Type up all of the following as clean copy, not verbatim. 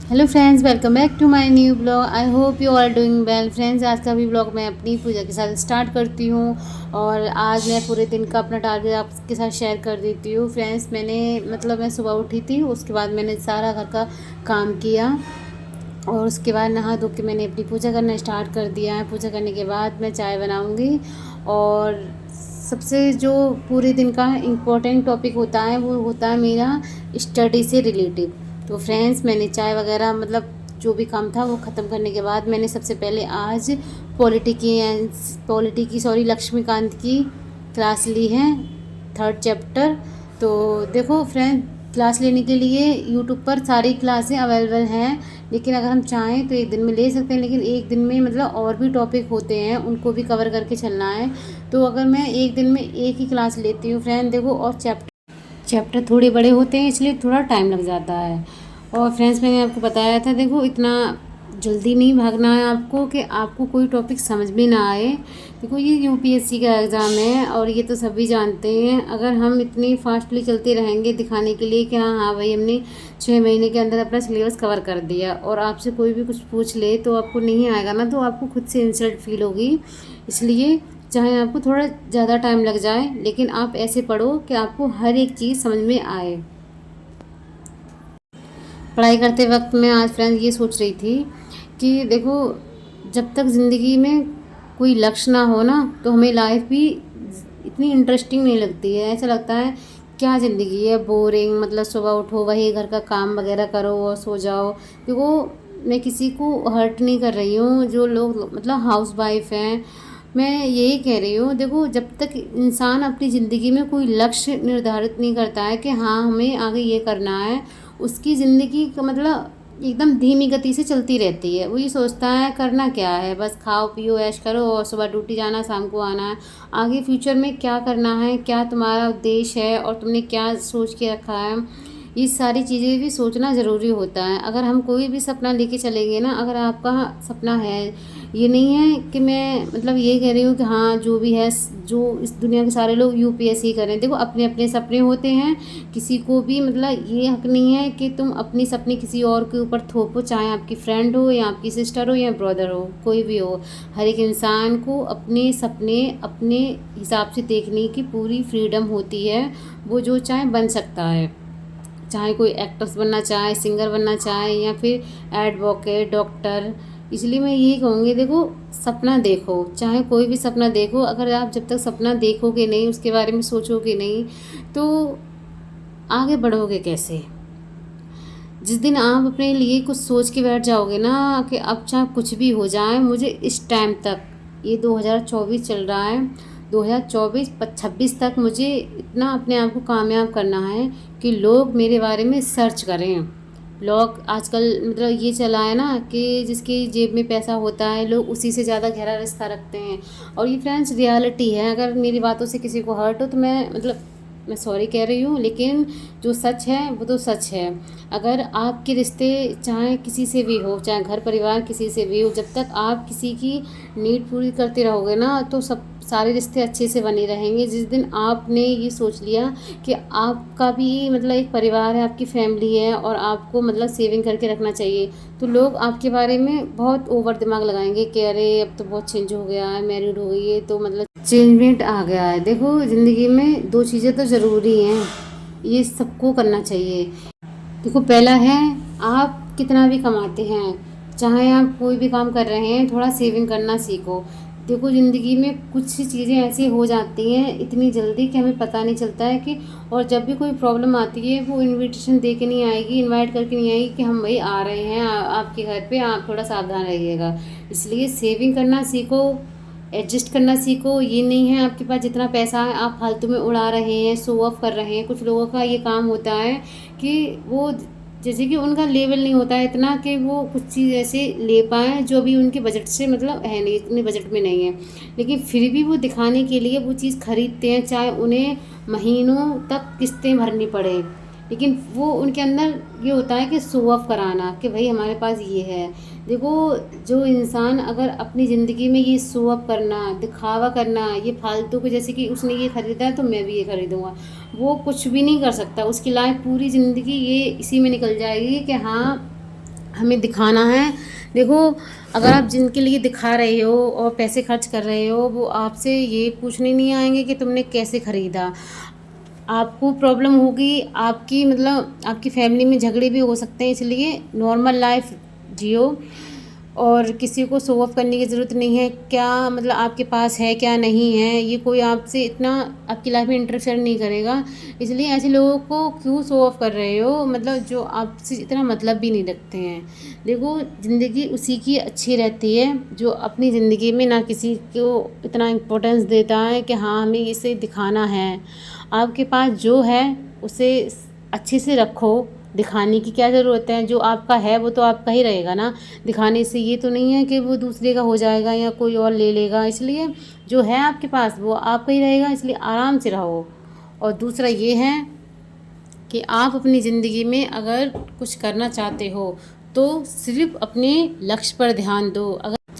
Hello friends, welcome back to my new blog. I hope you are doing well. Friends, आज का भी blog मैं अपनी पूजा के साथ स्टार्ट करती हूँ और आज मैं पूरे दिन का अपना टारगेट आपके साथ शेयर कर देती हूँ। फ्रेंड्स, मैं सुबह उठी थी, उसके बाद मैंने सारा घर का काम किया और उसके बाद नहा धो के मैंने अपनी पूजा करना स्टार्ट कर दिया है। पूजा करने के बाद मैं चाय बनाऊँगी और सबसे जो पूरे दिन का इम्पोर्टेंट टॉपिक होता है वो होता है मेरा स्टडी से रिलेटिव। तो फ्रेंड्स, मैंने चाय वगैरह जो भी काम था वो ख़त्म करने के बाद मैंने सबसे पहले आज लक्ष्मीकांत की क्लास ली है, 3rd चैप्टर। तो देखो फ्रेंड, क्लास लेने के लिए यूट्यूब पर सारी क्लासें अवेलेबल हैं, लेकिन अगर हम चाहें तो एक दिन में ले सकते हैं, लेकिन एक दिन में और भी टॉपिक होते हैं, उनको भी कवर करके चलना है। तो अगर मैं एक दिन में एक ही क्लास लेती हूँ फ्रेंड, देखो, और चैप्टर थोड़े बड़े होते हैं इसलिए थोड़ा टाइम लग जाता है। और फ्रेंड्स, मैंने आपको बताया था, देखो, इतना जल्दी नहीं भागना है आपको कि आपको कोई टॉपिक समझ में ना आए। देखो, ये यूपीएससी का एग्ज़ाम है और ये तो सभी जानते हैं। अगर हम इतनी फास्टली चलते रहेंगे दिखाने के लिए कि हाँ हाँ भाई, हमने 6 महीने के अंदर अपना सिलेबस कवर कर दिया, और आपसे कोई भी कुछ पूछ ले तो आपको नहीं आएगा ना, तो आपको खुद से इंसल्ट फील होगी। इसलिए चाहे आपको थोड़ा ज़्यादा टाइम लग जाए, लेकिन आप ऐसे पढ़ो कि आपको हर एक चीज़ समझ में आए। पढ़ाई करते वक्त मैं आज फ्रेंड्स ये सोच रही थी कि देखो, जब तक ज़िंदगी में कोई लक्ष्य ना हो ना, तो हमें लाइफ भी इतनी इंटरेस्टिंग नहीं लगती है। ऐसा लगता है क्या ज़िंदगी है, बोरिंग, सुबह उठो, वही घर का काम वगैरह करो और सो जाओ। देखो, मैं किसी को हर्ट नहीं कर रही हूँ, जो लोग हाउस वाइफ हैं, मैं यही कह रही हूँ। देखो, जब तक इंसान अपनी ज़िंदगी में कोई लक्ष्य निर्धारित नहीं करता है कि हाँ हमें आगे ये करना है, उसकी ज़िंदगी का एकदम धीमी गति से चलती रहती है। वो ये सोचता है करना क्या है, बस खाओ पियो ऐश करो और सुबह ड्यूटी जाना, शाम को आना है। आगे फ्यूचर में क्या करना है, क्या तुम्हारा उद्देश्य है और तुमने क्या सोच के रखा है, ये सारी चीज़ें भी सोचना ज़रूरी होता है। अगर हम कोई भी सपना लेके चलेंगे ना, अगर आपका सपना है, ये नहीं है कि मैं ये कह रही हूँ कि हाँ जो भी है, जो इस दुनिया के सारे लोग यूपीएससी करें, देखो अपने अपने सपने होते हैं। किसी को भी ये हक नहीं है कि तुम अपनी सपने किसी और के ऊपर थोपो, चाहे आपकी फ्रेंड हो या आपकी सिस्टर हो या ब्रदर हो, कोई भी हो। हर एक इंसान को अपने सपने अपने हिसाब से देखने की पूरी फ्रीडम होती है। वो जो चाहे बन सकता है, चाहे कोई एक्ट्रेस बनना चाहे, सिंगर बनना चाहे, या फिर एडवोकेट, डॉक्टर। इसलिए मैं यही कहूँगी, देखो, सपना देखो, चाहे कोई भी सपना देखो। अगर आप जब तक सपना देखोगे नहीं, उसके बारे में सोचोगे नहीं, तो आगे बढ़ोगे कैसे। जिस दिन आप अपने लिए कुछ सोच के बैठ जाओगे ना कि अब चाहे कुछ भी हो जाए, मुझे इस टाइम तक, ये 2024 चल रहा है, 2024-26 तक मुझे इतना अपने आप को कामयाब करना है कि लोग मेरे बारे में सर्च करें। लोग आजकल ये चला है ना कि जिसकी जेब में पैसा होता है, लोग उसी से ज़्यादा गहरा रिश्ता रखते हैं। और ये फ्रेंड्स रियलिटी है। अगर मेरी बातों से किसी को हर्ट हो तो मैं सॉरी कह रही हूँ, लेकिन जो सच है वो तो सच है। अगर आपके रिश्ते चाहे किसी से भी हो, चाहे घर परिवार किसी से भी हो, जब तक आप किसी की नीड पूरी करते रहोगे ना, तो सारे रिश्ते अच्छे से बने रहेंगे। जिस दिन आपने ये सोच लिया कि आपका भी एक परिवार है, आपकी फैमिली है, और आपको सेविंग करके रखना चाहिए, तो लोग आपके बारे में बहुत ओवर दिमाग लगाएंगे कि अरे अब तो बहुत चेंज हो गया है, मैरिड हो गई है, तो चेंजमेंट आ गया है। देखो, ज़िंदगी में 2 चीज़ें तो ज़रूरी हैं, ये सबको करना चाहिए। देखो, पहला है, आप कितना भी कमाते हैं, चाहे आप कोई भी काम कर रहे हैं, थोड़ा सेविंग करना सीखो। देखो, ज़िंदगी में कुछ चीज़ें ऐसी हो जाती हैं इतनी जल्दी कि हमें पता नहीं चलता है कि, और जब भी कोई प्रॉब्लम आती है वो इनविटेशन दे के नहीं आएगी, इनवाइट करके नहीं आएगी कि हम भाई आ रहे हैं आपके घर पे, आप थोड़ा सावधान रहिएगा। इसलिए सेविंग करना सीखो, एडजस्ट करना सीखो। ये नहीं है आपके पास जितना पैसा है आप फालतू में उड़ा रहे हैं, शो ऑफ कर रहे हैं। कुछ लोगों का ये काम होता है कि वो, जैसे कि उनका लेवल नहीं होता है इतना कि वो कुछ चीज़ ऐसे ले पाएँ जो भी उनके बजट से है नहीं, इतने बजट में नहीं है, लेकिन फिर भी वो दिखाने के लिए वो चीज़ खरीदते हैं, चाहे उन्हें महीनों तक किस्तें भरनी पड़े। लेकिन वो उनके अंदर ये होता है कि शो ऑफ कराना कि भाई हमारे पास ये है। देखो, जो इंसान अगर अपनी ज़िंदगी में ये शो ऑफ करना, दिखावा करना, ये फालतू को, जैसे कि उसने ये ख़रीदा है तो मैं भी ये ख़रीदूँगा, वो कुछ भी नहीं कर सकता। उसकी लाइफ पूरी ज़िंदगी ये इसी में निकल जाएगी कि हाँ हमें दिखाना है। देखो, अगर आप जिनके लिए दिखा रहे हो और पैसे खर्च कर रहे हो, वो आपसे ये पूछने नहीं आएंगे कि तुमने कैसे ख़रीदा। आपको प्रॉब्लम होगी, आपकी मतलब आपकी फैमिली में झगड़े भी हो सकते हैं, इसलिए नॉर्मल लाइफ जियो और किसी को शो ऑफ करने की ज़रूरत नहीं है। क्या मतलब आपके पास है क्या नहीं है, ये कोई आपसे इतना आपकी लाइफ में इंटरफेयर नहीं करेगा। इसलिए ऐसे लोगों को क्यों शो ऑफ कर रहे हो, मतलब जो आपसे इतना मतलब भी नहीं रखते हैं। देखो, ज़िंदगी उसी की अच्छी रहती है जो अपनी ज़िंदगी में ना किसी को इतना इम्पोर्टेंस देता है कि हाँ हमें इसे दिखाना है। आपके पास जो है उसे अच्छे से रखो, दिखाने की क्या ज़रूरत है। जो आपका है वो तो आपका ही रहेगा ना। दिखाने से ये तो नहीं है कि वो दूसरे का हो जाएगा या कोई और ले लेगा। इसलिए जो है आपके पास वो आपका ही रहेगा, इसलिए आराम से रहो। और दूसरा ये है कि आप अपनी ज़िंदगी में अगर कुछ करना चाहते हो तो सिर्फ अपने लक्ष्य पर ध्यान दो।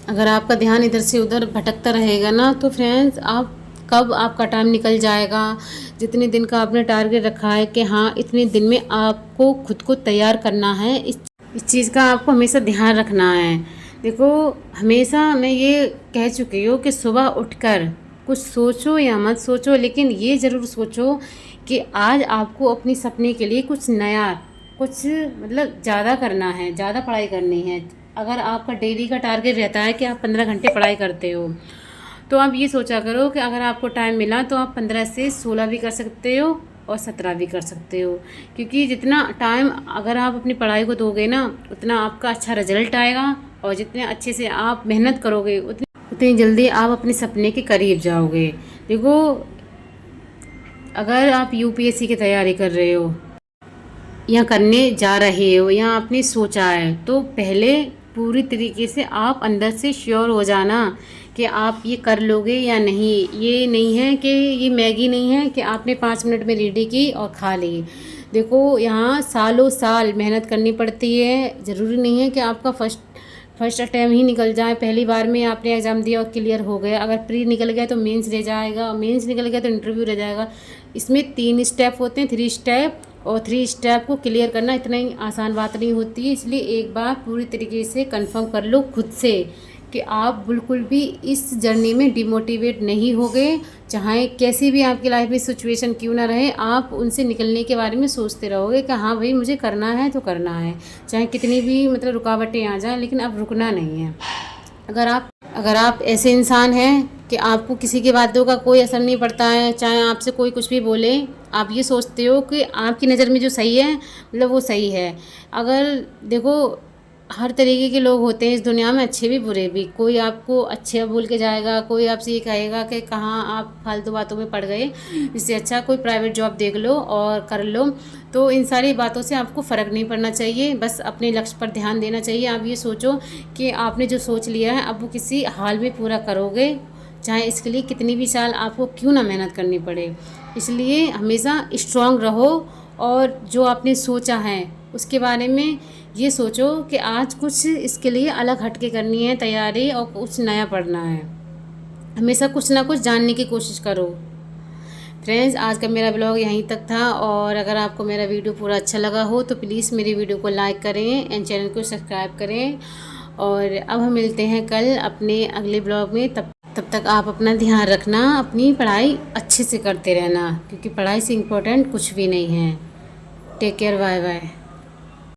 अगर आपका ध्यान इधर से उधर भटकता रहेगा ना, तो फ्रेंड्स आप कब आपका टाइम निकल जाएगा। जितने दिन का आपने टारगेट रखा है कि हाँ इतने दिन में आपको खुद को तैयार करना है, इस चीज़ का आपको हमेशा ध्यान रखना है। देखो, हमेशा मैं ये कह चुकी हूँ कि सुबह उठकर कुछ सोचो या मत सोचो, लेकिन ये ज़रूर सोचो कि आज आपको अपने सपने के लिए कुछ नया, कुछ मतलब ज़्यादा करना है, ज़्यादा पढ़ाई करनी है। अगर आपका डेली का टारगेट रहता है कि आप 15 घंटे पढ़ाई करते हो, तो आप ये सोचा करो कि अगर आपको टाइम मिला तो आप 15 से 16 भी कर सकते हो और 17 भी कर सकते हो। क्योंकि जितना टाइम अगर आप अपनी पढ़ाई को दोगे ना, उतना आपका अच्छा रिजल्ट आएगा, और जितने अच्छे से आप मेहनत करोगे उतनी जल्दी आप अपने सपने के करीब जाओगे। देखो, अगर आप यूपीएससी की तैयारी कर रहे हो या करने जा रहे हो या आपने सोचा है, तो पहले पूरी तरीके से आप अंदर से श्योर हो जाना कि आप ये कर लोगे या नहीं। ये नहीं है कि ये मैगी नहीं है कि आपने 5 मिनट में रेडी की और खा ली। देखो, यहाँ सालों साल मेहनत करनी पड़ती है। ज़रूरी नहीं है कि आपका फर्स्ट अटैम्प्ट ही निकल जाए, पहली बार में आपने एग्ज़ाम दिया और क्लियर हो गया। अगर प्री निकल गया तो मेंस रह जाएगा, मेंस निकल गया तो इंटरव्यू रह जाएगा। इसमें 3 स्टेप होते हैं, 3 स्टेप, और 3 स्टेप को क्लियर करना इतना ही आसान बात नहीं होती है। इसलिए एक बार पूरी तरीके से कंफर्म कर लो खुद से कि आप बिल्कुल भी इस जर्नी में डिमोटिवेट नहीं होगे। चाहे कैसी भी आपकी लाइफ में सिचुएशन क्यों ना रहे, आप उनसे निकलने के बारे में सोचते रहोगे कि हाँ भाई मुझे करना है तो करना है, चाहे कितनी भी मतलब रुकावटें आ जाएं, लेकिन अब रुकना नहीं है। अगर आप ऐसे इंसान हैं कि आपको किसी की बातों का कोई असर नहीं पड़ता है, चाहे आपसे कोई कुछ भी बोले, आप ये सोचते हो कि आपकी नज़र में जो सही है मतलब वो सही है। अगर देखो, हर तरीके के लोग होते हैं इस दुनिया में, अच्छे भी बुरे भी। कोई आपको अच्छे बोल के जाएगा, कोई आपसे ये कहेगा कि कहाँ आप फालतू बातों में पड़ गए, इससे अच्छा कोई प्राइवेट जॉब देख लो और कर लो। तो इन सारी बातों से आपको फ़र्क नहीं पड़ना चाहिए, बस अपने लक्ष्य पर ध्यान देना चाहिए। आप ये सोचो कि आपने जो सोच लिया है अब वो किसी हाल में पूरा करोगे, चाहे इसके लिए कितनी भी साल आपको क्यों ना मेहनत करनी पड़े। इसलिए हमेशा स्ट्रांग रहो, और जो आपने सोचा है उसके बारे में ये सोचो कि आज कुछ इसके लिए अलग हट के करनी है तैयारी, और कुछ नया पढ़ना है। हमेशा कुछ ना कुछ जानने की कोशिश करो। फ्रेंड्स, आज का मेरा ब्लॉग यहीं तक था, और अगर आपको मेरा वीडियो पूरा अच्छा लगा हो तो प्लीज़ मेरी वीडियो को लाइक करें एंड चैनल को सब्सक्राइब करें। और अब हम मिलते हैं कल अपने अगले ब्लॉग में। तब तक आप अपना ध्यान रखना, अपनी पढ़ाई अच्छे से करते रहना, क्योंकि पढ़ाई से इम्पोर्टेंट कुछ भी नहीं है। Take care, bye bye.